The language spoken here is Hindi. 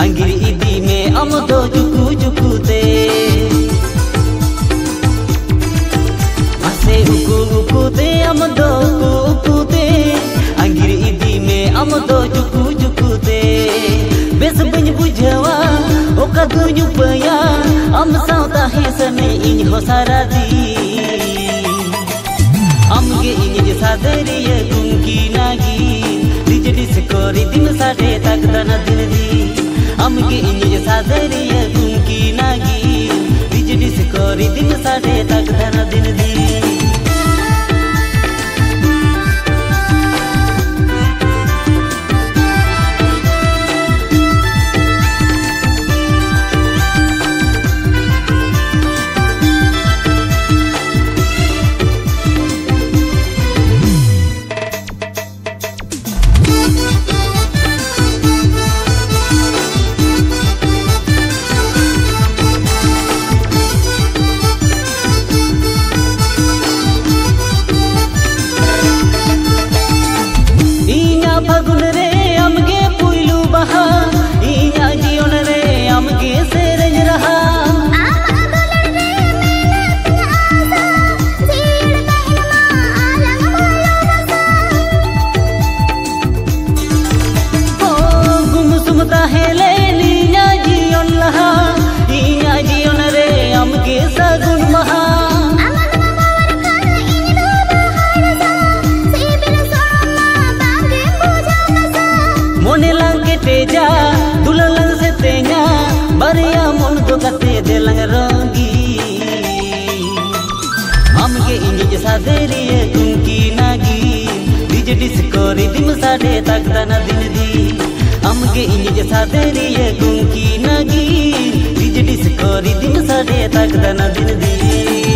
अंगिर इदी में हम दो जुकू जुकू ते असे उकू उकू ते हम दो उकू ते अंगिर इदी में हम दो जुकू जुकू ते बेस बन बुझवा ओका दुनु पया हम साउता है सने इन हो सारा दी हमगे इन सादरिया गुंकी नागी डिजडी से कोरी दिन साडे तक दना दिन दी हमगे इन सादरिया गुंकी नागी डिजडी से कोरी दिन साडे तक दना दिन दी फगुन रे हमगे पुइलू बहा इया जीवन रे हमगे सेरज रहा गुमसुमता है ले लिया जीवन लहा इया जीवन रे हमगे सगुन महा मोने लंगे तेजा दुललन से तेजा बरिया मन तो कते देलंग रंगी हमगे इंज सादेरिए कुंकी नागी डिजडी से कोरी दिन साडे तक दना दिन दी हमगे इंज सादेरिए कुंकी नागी डिजडी से कोरी दिन साडे तक दना दिन दी